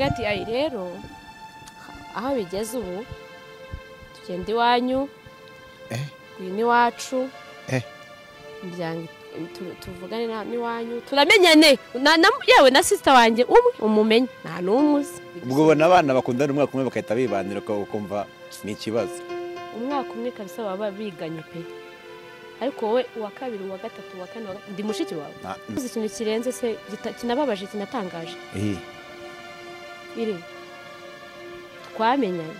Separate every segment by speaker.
Speaker 1: aramubwira ati ayi rero aho bigeze ubu tugenda iwanyu ngwino iwacu imiryango tuvugane n'iwanyu turamenyane yewe na sister wanjye umwe umumenye nta n'umuzi
Speaker 2: ubwo ubona abana bakundana umwaka umwe bakahita bibanira ukumva ni ikibazo
Speaker 1: umwaka umwe kabisa baba biganye pe ariko wowe uwa kabiri uwa gatatu uwa kane ndi mushiki wawe uzi ikintu kirenze se kinababaje kinatangaje iri twamenyanye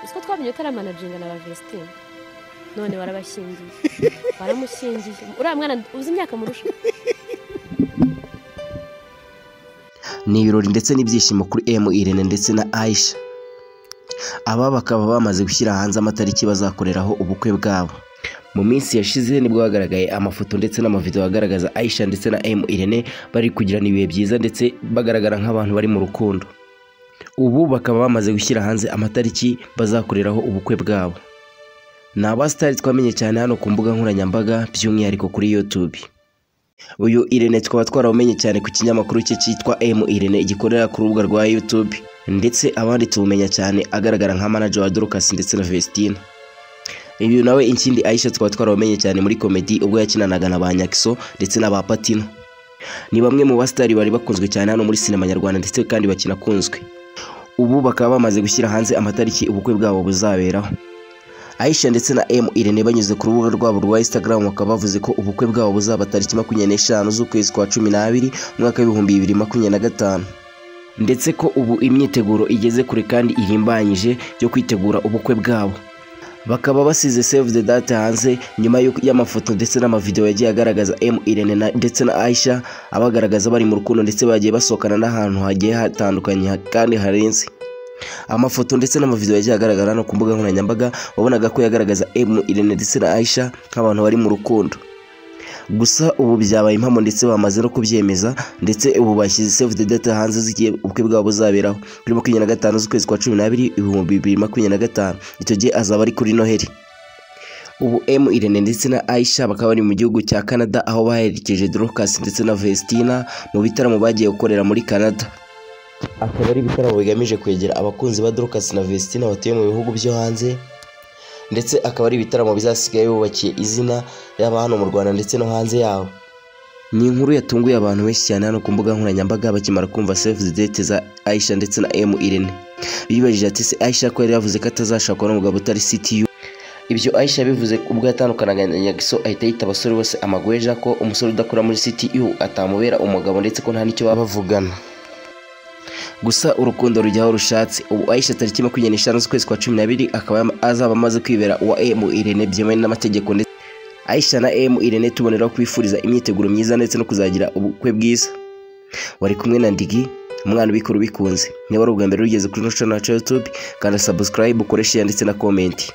Speaker 1: uko twamenye utaramanajinga na Vestine none barabashingiye baramushingiye uriya mwana uzi imyaka murusha
Speaker 3: ni ibirori ndetse n'ibyishimo kuri Irene ndetse na Aisha aba bakaba bamaze gushyira hanze amatariki bazakoreraho ubukwe bwabo mu minsi yashize nibwo hagaragaye amafoto ndetse n'amavideo agaragaza Aisha ndetse na Irene bari kugirana ibihe byiza ndetse bagaragara nk'abantu bari mu rukundo ubu bakaba bamaze gushyira hanze amatariki bazakoreraho ubukwe bwabo ni abasitari twamenye cyane hano ku mbuga nkoranyambaga by'umwihariko kuri YouTube uyu Irene twaba twaramenye cyane ku kinyamakuru cye cyitwa Irene gikorera ku rubuga rwa YouTube ndetse abandi tumenya cyane agaragara nka manager wa Dorcas ndetse na Vestine ibi nawe ikindi Aisha twaba twaramenye cyane muri comedy ubwo yakinanaga na Banyakiso ndetse na Bapatino ni bamwe mu basitari bari bakunzwe cyane hano muri sinema nyarwanda ndetse kandi bakinakunzwe ubu bakaba bamaze gushyira hanze amatariki ubukwe bwabo buzaberaho Aisha ndetse na Irene banyuze ku rubuga rwabo rwa Instagram bakaba bavuze ko ubukwe bwabo buzaba tariki 25 z'ukwezi kwa 12 mwaka wa 2025 ndetse ko ubu imyiteguro igeze kure kandi irimbanyije yo kwitegura ubukwe bwabo bakaba basize save the date hanze nyuma y'amafoto ndetse n'amavideo yagiye agaragaza Irene ndetse na Aisha abagaragaza bari mu rukundo ndetse bagiye basokana n'ahantu hagiye hatandukanye kandi harenze amafoto ndetse n'amavideo yagiye agaragara no ku mbuga nkoranyambaga wabonaga ko yagaragaza Irene ndetse na Aisha nk'abantu bari mu rukundo gusa ubu byabaye impamo ndetse bamaze no kubyemeza ndetse ubu bashyize save the date hanze zigiye ubukwe bwabo buzaberaho kuri 25 z'ukwezi kwa 12 2025 icyo gihe azaba ari kuri Noheli ubu Irene ndetse na Aisha bakaba bari mu gihugu cya Canada aho baherekeje Dorcas ndetse na Vestine mu bitaramo bagiye gukorera muri Canada akaba ari ibitaramo bigamije kwegera abakunzi ba Dorcas na Vestine batuye mu bihugu byo hanze ndetse akaba ari ibitaramo bizasigaye bubakiye izina yaba hano mu Rwanda ndetse no hanze yaho ni inkuru yatunguye abantu benshi cyane hano ku mbuga nkoranyambaga bakimara kumva save the date za Aisha ndetse na Irene bibajije ati se Aisha ko yari yavuze ko atazashakwa n'umugabo utari CTU ibyo Aisha bivuze ubwo yatandukanaga na Nyagiso ahita yita abasore bose amagweja ko umusore udakora muri CTU atamubera umugabo ndetse ko nta nicyo babavugana gusa urukundo rujyaho rushatse ubu Aisha tariki 25 z'ukwezi kwa 12 akaba azaba amaze kwibera uwa Irene byemewe n'amategeko ndetse Aisha na Irene tuboneraho kwifuriza imyiteguro myiza ndetse no kuzagira ubukwe bwiza wari kumwe na Ndigi umwana ubikora ubikunze niba ari ubwa mbere ugeze kuri channel ya YouTube kandi subscribe ukore share ndetse na comment